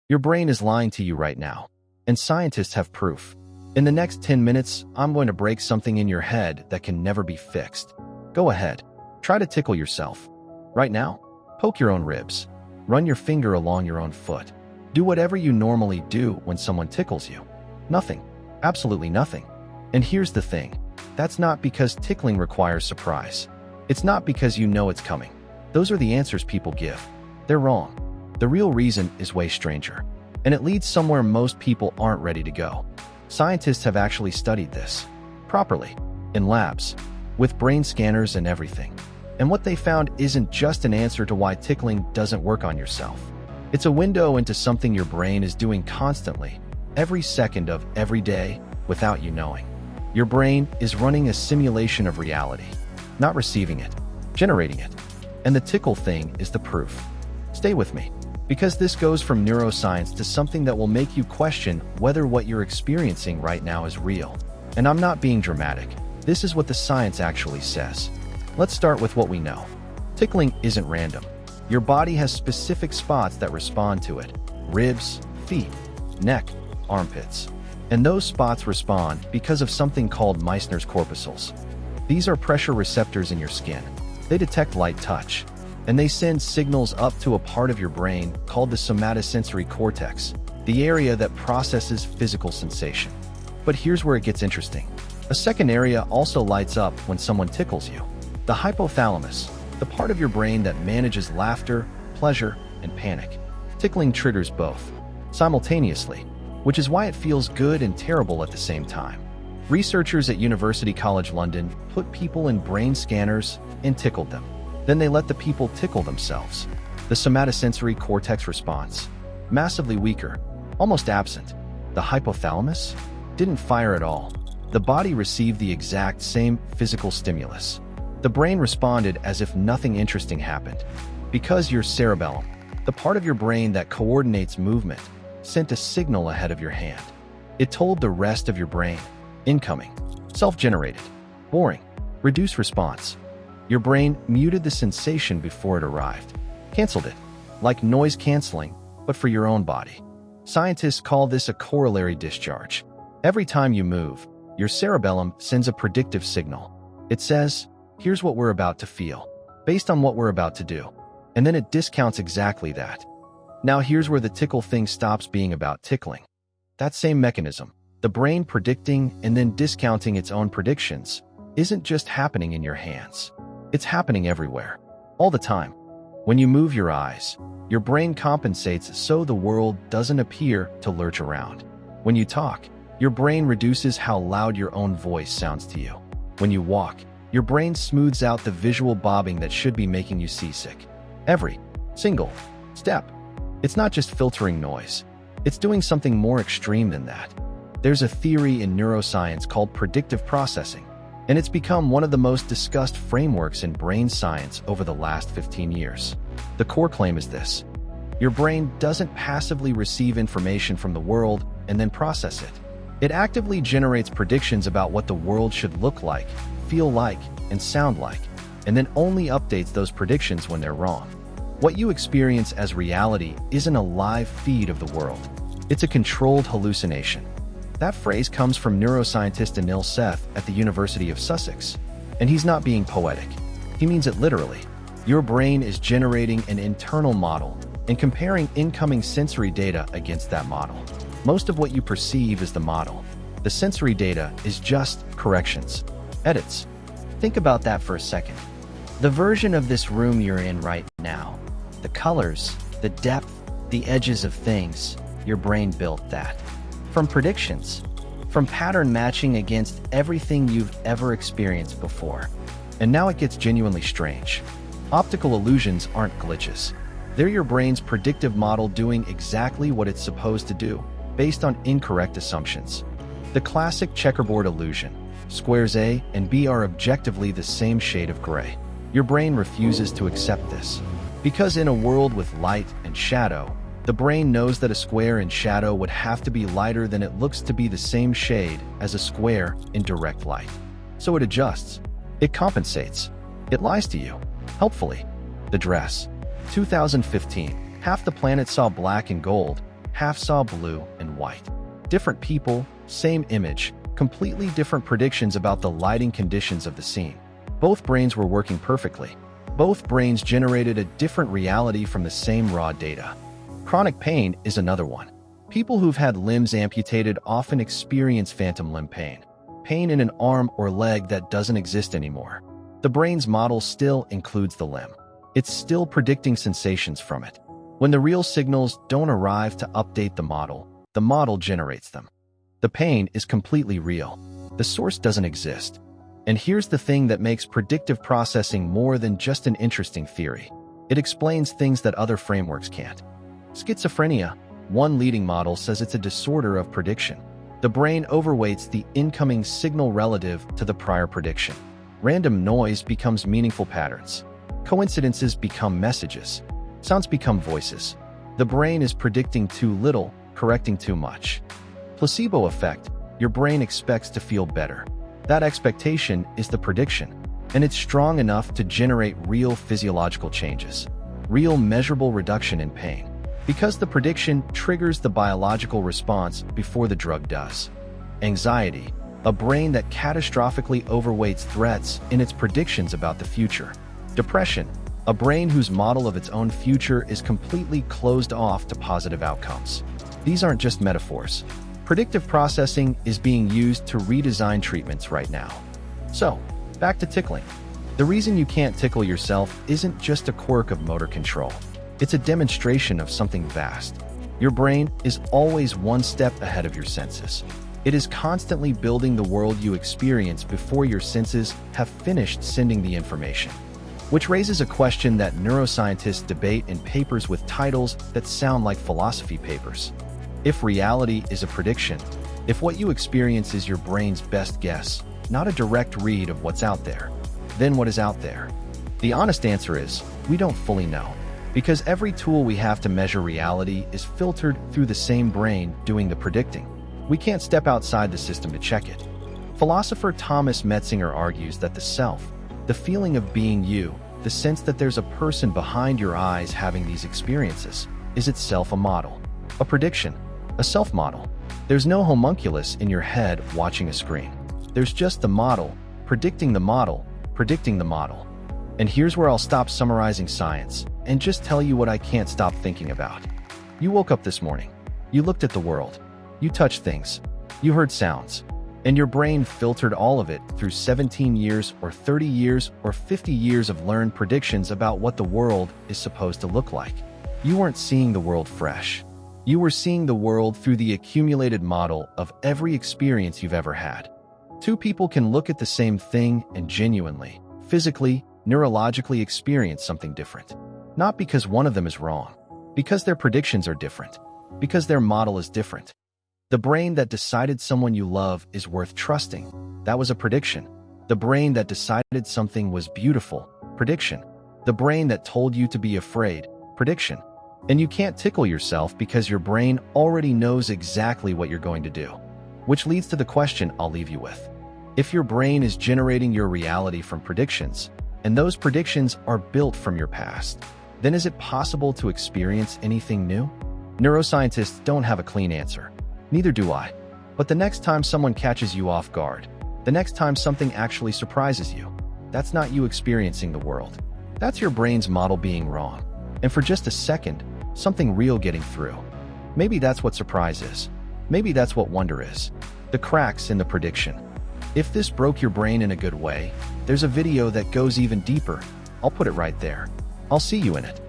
Your brain is lying to you right now, and scientists have proof. In the next 10 minutes, I'm going to break something in your head that can never be fixed. Go ahead. Try to tickle yourself. Right now, poke your own ribs. Run your finger along your own foot. Do whatever you normally do when someone tickles you. Nothing. Absolutely nothing. And here's the thing. That's not because tickling requires surprise. It's not because you know it's coming. Those are the answers people give. They're wrong. The real reason is way stranger. And it leads somewhere most people aren't ready to go. Scientists have actually studied this. Properly. In labs. With brain scanners and everything. And what they found isn't just an answer to why tickling doesn't work on yourself. It's a window into something your brain is doing constantly, every second of every day, without you knowing. Your brain is running a simulation of reality, not receiving it, generating it. And the tickle thing is the proof. Stay with me, because this goes from neuroscience to something that will make you question whether what you're experiencing right now is real. And I'm not being dramatic. This is what the science actually says. Let's start with what we know. Tickling isn't random. Your body has specific spots that respond to it. Ribs, feet, neck, armpits. And those spots respond because of something called Meissner's corpuscles. These are pressure receptors in your skin. They detect light touch, and they send signals up to a part of your brain called the somatosensory cortex, the area that processes physical sensation. But here's where it gets interesting. A second area also lights up when someone tickles you. The hypothalamus, the part of your brain that manages laughter, pleasure, and panic. Tickling triggers both, simultaneously, which is why it feels good and terrible at the same time. Researchers at University College London put people in brain scanners and tickled them. Then they let the people tickle themselves. The somatosensory cortex response, massively weaker, almost absent. The hypothalamus didn't fire at all. The body received the exact same physical stimulus. The brain responded as if nothing interesting happened. Because your cerebellum, the part of your brain that coordinates movement, sent a signal ahead of your hand. It told the rest of your brain, incoming, self-generated, boring, reduced response. Your brain muted the sensation before it arrived, canceled it, like noise canceling, but for your own body. Scientists call this a corollary discharge. Every time you move, your cerebellum sends a predictive signal. It says, here's what we're about to feel, based on what we're about to do. And then it discounts exactly that. Now here's where the tickle thing stops being about tickling. That same mechanism, the brain predicting and then discounting its own predictions, isn't just happening in your hands. It's happening everywhere, all the time. When you move your eyes, your brain compensates so the world doesn't appear to lurch around. When you talk, your brain reduces how loud your own voice sounds to you. When you walk, your brain smooths out the visual bobbing that should be making you seasick. Every single step. It's not just filtering noise. It's doing something more extreme than that. There's a theory in neuroscience called predictive processing, and it's become one of the most discussed frameworks in brain science over the last 15 years. The core claim is this: your brain doesn't passively receive information from the world and then process it. It actively generates predictions about what the world should look like, feel like, and sound like, and then only updates those predictions when they're wrong. What you experience as reality isn't a live feed of the world. It's a controlled hallucination. That phrase comes from neuroscientist Anil Seth at the University of Sussex. And he's not being poetic. He means it literally. Your brain is generating an internal model and comparing incoming sensory data against that model. Most of what you perceive is the model. The sensory data is just corrections, edits. Think about that for a second. The version of this room you're in right now, the colors, the depth, the edges of things, your brain built that. From predictions, from pattern matching against everything you've ever experienced before. And now it gets genuinely strange. Optical illusions aren't glitches. They're your brain's predictive model doing exactly what it's supposed to do, based on incorrect assumptions. The classic checkerboard illusion. Squares A and B are objectively the same shade of gray. Your brain refuses to accept this. Because in a world with light and shadow, the brain knows that a square in shadow would have to be lighter than it looks to be the same shade as a square in direct light. So it adjusts. It compensates. It lies to you. Helpfully. The dress. 2015. Half the planet saw black and gold. half saw blue and white. Different people, same image, completely different predictions about the lighting conditions of the scene. Both brains were working perfectly. Both brains generated a different reality from the same raw data. Chronic pain is another one. People who've had limbs amputated often experience phantom limb pain. Pain in an arm or leg that doesn't exist anymore. The brain's model still includes the limb. It's still predicting sensations from it. When the real signals don't arrive to update the model generates them. The pain is completely real. The source doesn't exist. And here's the thing that makes predictive processing more than just an interesting theory. It explains things that other frameworks can't. Schizophrenia, one leading model, says it's a disorder of prediction. The brain overweights the incoming signal relative to the prior prediction. Random noise becomes meaningful patterns. Coincidences become messages. Sounds become voices. The brain is predicting too little, correcting too much. Placebo effect, your brain expects to feel better. That expectation is the prediction, and it's strong enough to generate real physiological changes, real measurable reduction in pain, because the prediction triggers the biological response before the drug does. Anxiety, a brain that catastrophically overweights threats in its predictions about the future. Depression, a brain whose model of its own future is completely closed off to positive outcomes. These aren't just metaphors. Predictive processing is being used to redesign treatments right now. So, back to tickling. The reason you can't tickle yourself isn't just a quirk of motor control. It's a demonstration of something vast. Your brain is always one step ahead of your senses. It is constantly building the world you experience before your senses have finished sending the information. Which raises a question that neuroscientists debate in papers with titles that sound like philosophy papers. If reality is a prediction, if what you experience is your brain's best guess, not a direct read of what's out there, then what is out there? The honest answer is, we don't fully know. Because every tool we have to measure reality is filtered through the same brain doing the predicting. We can't step outside the system to check it. Philosopher Thomas Metzinger argues that the self, the feeling of being you, the sense that there's a person behind your eyes having these experiences, is itself a model, a prediction, a self-model. There's no homunculus in your head watching a screen. There's just the model, predicting the model, predicting the model. And here's where I'll stop summarizing science and just tell you what I can't stop thinking about. You woke up this morning. You looked at the world. You touched things. You heard sounds. And your brain filtered all of it through 17 years or 30 years or 50 years of learned predictions about what the world is supposed to look like. You weren't seeing the world fresh. You were seeing the world through the accumulated model of every experience you've ever had. Two people can look at the same thing and genuinely, physically, neurologically experience something different. Not because one of them is wrong, because their predictions are different, because their model is different. The brain that decided someone you love is worth trusting. That was a prediction. The brain that decided something was beautiful. Prediction. The brain that told you to be afraid. Prediction. And you can't tickle yourself because your brain already knows exactly what you're going to do. Which leads to the question I'll leave you with. If your brain is generating your reality from predictions, and those predictions are built from your past, then is it possible to experience anything new? Neuroscientists don't have a clean answer. Neither do I. But the next time someone catches you off guard, the next time something actually surprises you, that's not you experiencing the world. That's your brain's model being wrong. And for just a second, something real getting through. Maybe that's what surprise is. Maybe that's what wonder is. The cracks in the prediction. If this broke your brain in a good way, there's a video that goes even deeper. I'll put it right there. I'll see you in it.